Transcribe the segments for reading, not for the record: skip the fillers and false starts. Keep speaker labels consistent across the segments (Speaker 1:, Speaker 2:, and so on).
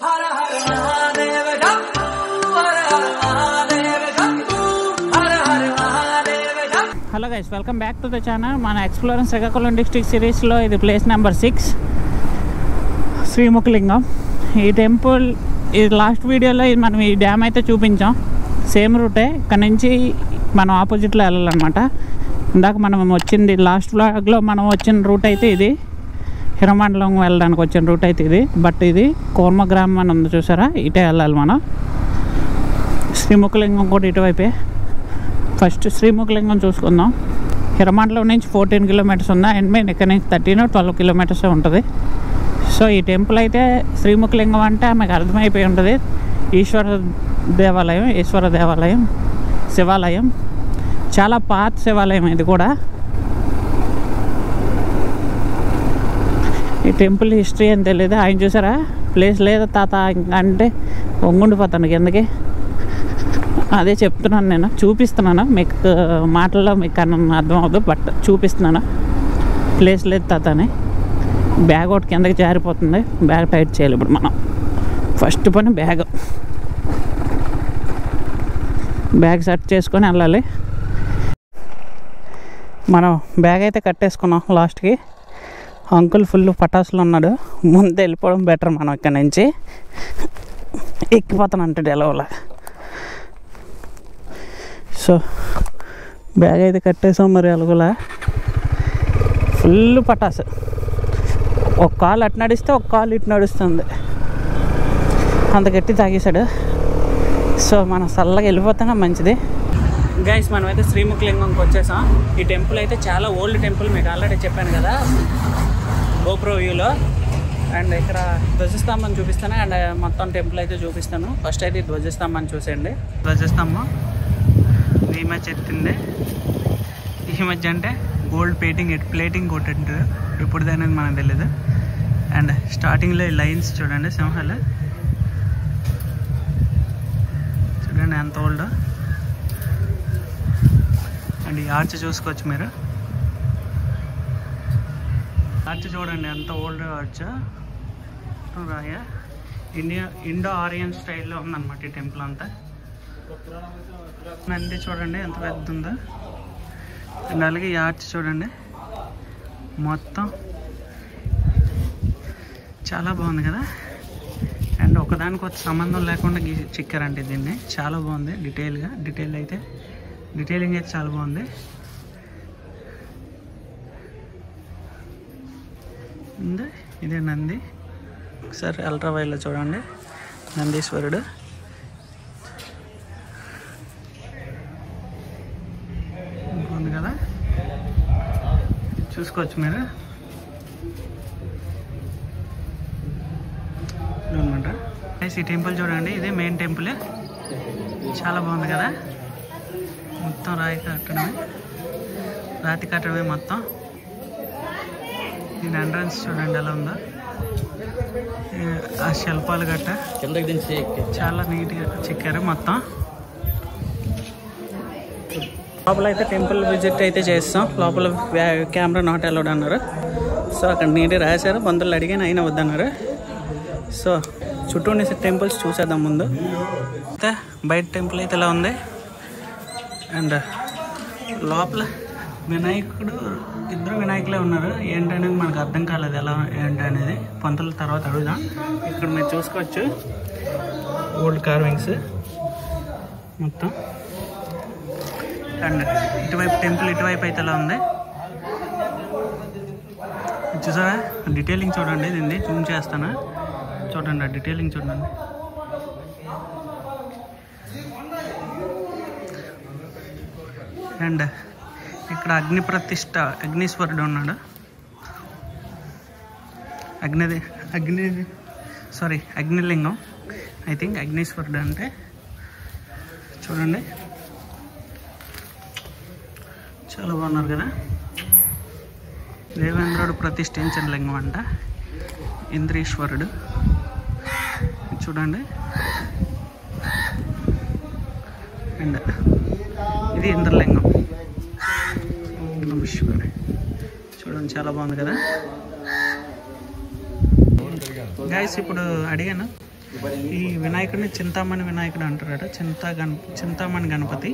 Speaker 1: Hello guys, welcome back to the channel. మన ఎక్స్ప్లోరెన్స్ Srikakulam district సిరీస్లో ఇది ప్లేస్ నెంబర్ 6, శ్రీముఖలింగం. ఈ టెంపుల్ ఇది లాస్ట్ వీడియోలో మనం ఈ డ్యామ్ అయితే చూపించాం. సేమ్ రూటే, ఇక్కడ నుంచి మనం ఆపోజిట్లో వెళ్ళాలన్నమాట. ఇందాక మనం వచ్చింది లాస్ట్ వ్లాగ్లో మనం వచ్చిన రూట్ అయితే ఇది, హిరమండలం వెళ్ళడానికి వచ్చిన రూట్ అయితే ఇది. బట్ ఇది కోర్మగ్రామం అని ఉంది చూసారా, ఇటే వెళ్ళాలి మనం. శ్రీముఖలింగం కూడా ఇటువైపే. ఫస్ట్ శ్రీముఖలింగం చూసుకుందాం. హిరమండలం నుంచి 14 కిలోమీటర్స్ ఉంది, అండ్ మెయిన్ ఇక్కడ నుంచి 13-12 కిలోమీటర్స్ ఉంటుంది. సో ఈ టెంపుల్ అయితే శ్రీముఖలింగం అంటే మీకు అర్థమైపోయి ఉంటుంది, ఈశ్వర దేవాలయం, శివాలయం. చాలా పాత శివాలయం ఇది కూడా. ఈ టెంపుల్ హిస్టరీ అని తెలియదు. ఆయన చూసారా, ప్లేస్ లేదా తాత అంటే వంగుండిపోతాను కిందకి. అదే చెప్తున్నాను, నేను చూపిస్తున్నాను మీకు, మాటల్లో మీకు అర్థం అవ్వదు, బట్ చూపిస్తున్నాను. ప్లేస్ లేదు తాత అని. బ్యాగ్ ఒకటి కిందకి జారిపోతుంది, బ్యాగ్ టైట్ చేయాలి ఇప్పుడు మనం. ఫస్ట్ పని బ్యాగ్ సెట్ చేసుకొని వెళ్ళాలి. మనం బ్యాగ్ అయితే కట్టేసుకున్నాం లాస్ట్కి. అంకుల్ ఫుల్ పటాసులు ఉన్నాడు, ముందు వెళ్ళిపోవడం బెటర్. మనం ఇక్కడ నుంచి ఎక్కిపోతాను అంటే ఎలవలా. సో బ్యాగ్ అయితే కట్టేసాం, మరి ఎలగలా ఫుల్ పటాసు. ఒక కాలు అటు నడిస్తే ఒక కాలు ఇటు నడుస్తుంది, అంత గట్టి తాగేశాడు. సో మనం చల్లగా వెళ్ళిపోతానే మంచిది. గైస్, మనమైతే శ్రీముఖలింగంకి వచ్చేసాం. ఈ టెంపుల్ అయితే చాలా ఓల్డ్ టెంపుల్, మీకు ఆల్రెడీ చెప్పాను కదా గోప్రో వ్యూలో. అండ్ ఇక్కడ ధ్వజస్తంభం చూపిస్తాను, అండ్ మొత్తం టెంపుల్ అయితే చూపిస్తాను. ఫస్ట్ అయితే ధ్వజస్తంభాన్ని చూసేయండి. ధ్వజస్తంభం ఈ మధ్య ఎత్తింది. ఈ మధ్య అంటే గోల్డ్ ప్లేటింగ్ కొట్టింటారు, ఇప్పుడు దాని మనకు తెలియదు. అండ్ స్టార్టింగ్లో లైన్స్ చూడండి, సింహాలు చూడండి ఎంత ఓల్డ్. అండ్ ఈ ఆర్చ్ చూసుకోవచ్చు మీరు, ఆర్చ్ చూడండి ఎంత ఓల్డ్ ఆర్చ్. రాయ ఇండో ఆరియన్ స్టైల్లో ఉందన్నమాట ఈ టెంపుల్ అంతా. నంది చూడండి ఎంత పెద్ద ఉందో. అండ్ అలాగే ఈ ఆర్చ్ చూడండి, మొత్తం చాలా బాగుంది కదా. అండ్ ఒకదానికి వచ్చి సంబంధం లేకుండా చిక్కారంటే దీన్ని. చాలా బాగుంది డీటెయిలింగ్ అయితే చాలా బాగుంది. ఇదే నంది. ఒకసారి అల్ట్రావైల్లో చూడండి, నందీశ్వరుడు. బాగుంది కదా, చూసుకోవచ్చు మీరు అనమాట. ఈ టెంపుల్ చూడండి, ఇదే మెయిన్ టెంపుల్. చాలా బాగుంది కదా, మొత్తం రాతి కట్టడమే మొత్తం. దీని ఎంట్రన్స్ చూడండి ఎలా ఉందో, ఆ శిల్పాలు గట్ట చాలా నీట్గా చెక్కారు మొత్తం. లోపల అయితే టెంపుల్ విజిట్ అయితే చేస్తాం. లోపల కెమెరా నాట్ అలౌడ్ అన్నారు. సో అక్కడ నీట్గా రాశారు, బంధువులు అడిగాను అయినా వద్దన్నారు. సో చుట్టూ ఉండే టెంపుల్స్ చూసేద్దాం ముందు. అయితే బయట టెంపుల్ అయితే ఇలా ఉంది. అండ్ లోపల ఇద్దరు వినాయకులే ఉన్నారు. ఏంటనేది మనకు అర్థం కాలేదు ఎలా ఏంటనేది, పంతుల తర్వాత అడుగుదాం. ఇక్కడ మీరు చూసుకోవచ్చు ఓల్డ్ కార్వింగ్స్ మొత్తం. అండ్ ఇటువైపు టెంపుల్ ఇటువైపు అయితే ఎలా ఉంది చూసారా. డీటెయిలింగ్ చూడండి, దీన్ని జూమ్ చేస్తాను చూడండి, ఆ డీటెయిలింగ్ చూడండి. అండ్ ఇక్కడ అగ్నీశ్వరుడు ఉన్నాడు. అగ్నిలింగం ఐ థింక్. అగ్నీశ్వరుడు అంటే చూడండి చాలా బాగున్నారు కదా. దేవేంద్రుడు ప్రతిష్ఠించిన లింగం అంట. ఇంద్రీశ్వరుడు చూడండి. అండ్ ఇది ఇంద్రలింగం. చూడండి చాలా బాగుంది కదా. గైస్ ఇప్పుడు అడిగాను ఈ వినాయకుడిని చింతామణి వినాయకుడు అంటారట. చింతామణి గణపతి.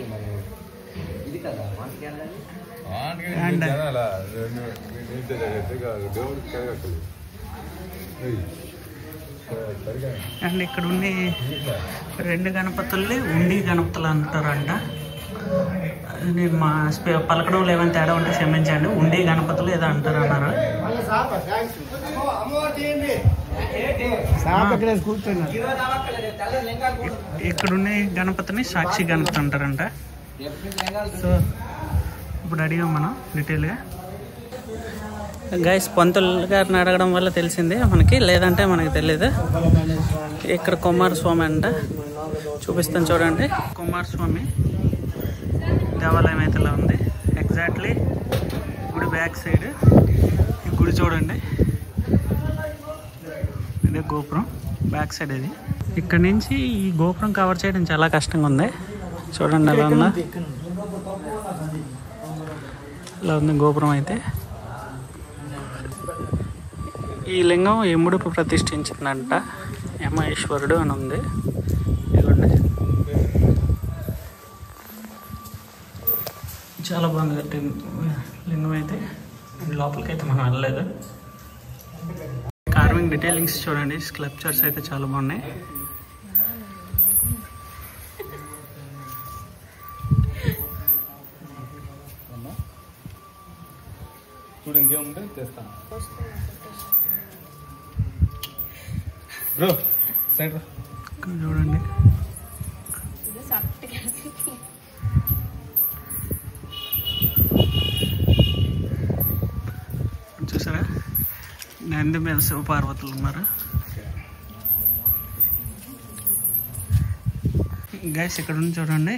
Speaker 1: అండ్ ఇక్కడ ఉన్న 2 గణపతుల్ని ఉండి గణపతులు అంటారంట. నేను మా పలకడంలో ఏమైనా తేడా ఉంటే క్షమించండి. ఉండి గణపతులు ఏదో అంటారు అన్నారు. ఇక్కడున్న గణపతిని సాక్షి గణపతి అంటారంట. సో ఇప్పుడు అడిగాం మనం డీటెయిల్గా. గైస్ పంతులు గారిని అడగడం వల్ల తెలిసిందే మనకి, లేదంటే మనకి తెలియదు. ఇక్కడ కుమారస్వామి అంట, చూపిస్తాను చూడండి. కుమారస్వామి దేవాలయం అయితే ఇలా ఉంది. ఎగ్జాక్ట్లీ గుడి బ్యాక్ సైడ్ ఈ గుడి చూడండి. ఇదే గోపురం బ్యాక్ సైడ్. ఇది ఇక్కడ నుంచి ఈ గోపురం కవర్ చేయడం చాలా కష్టంగా ఉంది. చూడండి ఎలా ఉందా, ఇలా ఉంది గోపురం అయితే. ఈ లింగం యముడు ప్రతిష్ఠించిందంట. యమేశ్వరుడు అని ఉంది. ఇదిగోండి, చాలా బాగుంది లింగం అయితే. లోపలికి అయితే మనం వెళ్ళలేదు. కార్వింగ్ డీటెయిలింగ్స్ చూడండి. స్కల్ప్చర్స్ అయితే చాలా బాగున్నాయి.
Speaker 2: ఇంకేముంటే తెస్తాను బ్రో. సైడ్
Speaker 1: చూడండి, చూసారా నంది మీద శివపార్వతులు ఉన్నారు. గైస్ ఇక్కడ ఉంది చూడండి,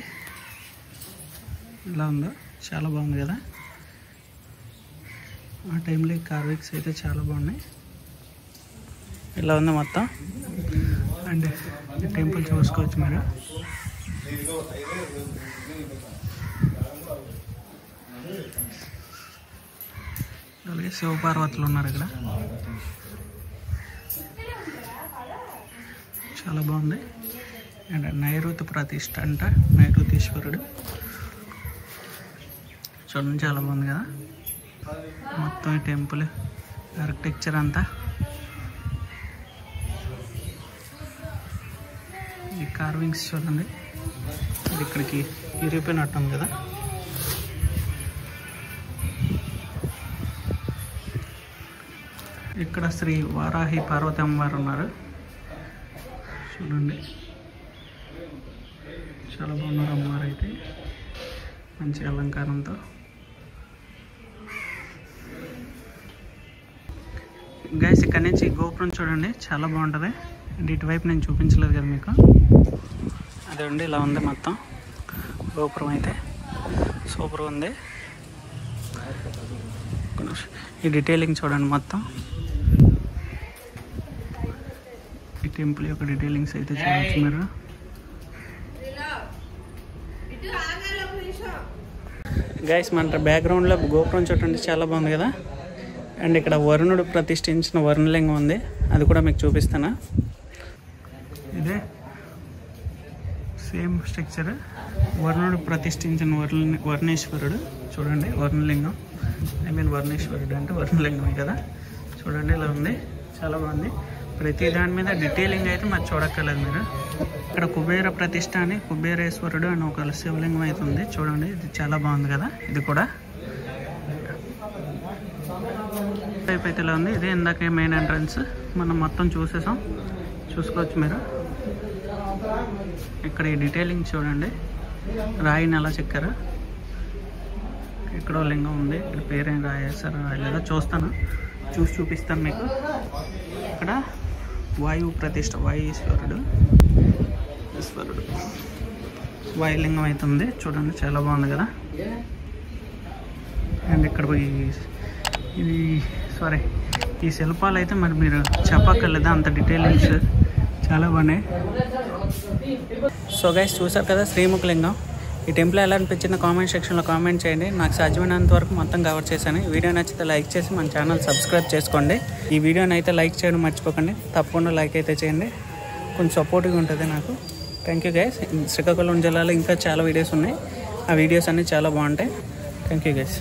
Speaker 1: ఇలా ఉందో, చాలా బాగుంది కదా. ఆ టైంలో కార్విక్స్ అయితే చాలా బాగున్నాయి. ఇలా ఉంది మొత్తం. అండ్ టెంపుల్ చూసుకోవచ్చు మీరు. అలాగే శివపార్వతులు ఉన్నారు ఇక్కడ. చాలా బాగుంది. అండ్ నైరుతి ప్రతిష్ఠ అంట, నైరుతీశ్వరుడు. చూడండి చాలా బాగుంది కదా మొత్తం ఈ టెంపుల్ ఆర్కిటెక్చర్ అంతా. ఈ కార్వింగ్స్ చూడండి, ఇది ఇక్కడికి ఇరిగిపోయినట్టు ఉంది కదా. ఇక్కడ శ్రీ వారాహి పార్వతి అమ్మవారు ఉన్నారు చూడండి. చాలా బాగున్నారు అమ్మవారు అయితే, మంచి అలంకారంతో. గైస్ ఇక్కడ నుంచి గోపురం చూడండి, చాలా బాగుంటుంది. అండ్ ఇటువైపు నేను చూపించలేదు కదా మీకు, అదే ఉండి ఇలా ఉంది మొత్తం గోపురం అయితే. సూపర్ ఉంది. ఈ డీటెయిలింగ్ చూడండి మొత్తం. ఈ టెంపుల్ యొక్క డీటెయిలింగ్స్ అయితే చూడవచ్చు మీరు. గైస్ మన బ్యాక్గ్రౌండ్లో గోపురం చూడండి, చాలా బాగుంది కదా. అండ్ ఇక్కడ వరుణుడు ప్రతిష్ఠించిన వరుణలింగం ఉంది, అది కూడా మీకు చూపిస్తాను. ఇదే సేమ్ స్ట్రక్చర్, వరుణుడు ప్రతిష్ఠించిన వర్ణేశ్వరుడు చూడండి. వరుణలింగం, ఐ మీన్ వర్ణేశ్వరుడు అంటే వరుణలింగమే కదా. చూడండి ఇలా ఉంది, చాలా బాగుంది. ప్రతి దాని మీద డీటెయిలింగ్ అయితే మరి చూడక్కర్లేదు మీరు. ఇక్కడ కుబేర ప్రతిష్ఠ అని, కుబేరేశ్వరుడు అని ఒక శివలింగం అయితే ఉంది చూడండి. ఇది చాలా బాగుంది కదా. ఇది కూడా టైప్ అయితే ఇలా ఉంది. ఇదే ఇందాక మెయిన్ ఎంట్రన్స్, మనం మొత్తం చూసేసాం, చూసుకోవచ్చు మీరు. ఇక్కడ ఈ డీటెయిలింగ్ చూడండి, రాయిని ఎలా చెక్కారు. ఎక్కడో లింగం ఉంది, ఇక్కడ పేరేం రాయేసారో రాయలేదో చూస్తాను, చూసి చూపిస్తాను మీకు. ఇక్కడ వాయువు ప్రతిష్ఠ, వాయుశ్వరుడు వాయులింగం అయితే ఉంది చూడండి, చాలా బాగుంది కదా. అండ్ ఇక్కడ ఇది ఈ శిల్పాలు అయితే మరి మీరు చెప్పక్కర్లేదా, అంత డీటెయిలింగ్స్ చాలా బాగున్నాయి. సో గైస్ చూసారు కదా శ్రీముఖలింగం. ఈ టెంపుల్ ఎలా అనిపించిందో కామెంట్ సెక్షన్లో కామెంట్ చేయండి. నాకు సాధ్యమైనంత వరకు మొత్తం కవర్ చేశాను. ఈ వీడియో నచ్చితే లైక్ చేసి మన ఛానల్ సబ్స్క్రైబ్ చేసుకోండి. ఈ వీడియోని అయితే లైక్ చేయడం మర్చిపోకండి, తప్పకుండా లైక్ అయితే చేయండి. కొంచెం సపోర్టివ్గా ఉంటుంది నాకు. Thank you guys. శ్రీకాకుళం జిల్లాలో ఇంకా చాలా వీడియోస్ ఉన్నాయి. ఆ వీడియోస్ అన్నీ చాలా బాగుంటాయి. Thank you guys.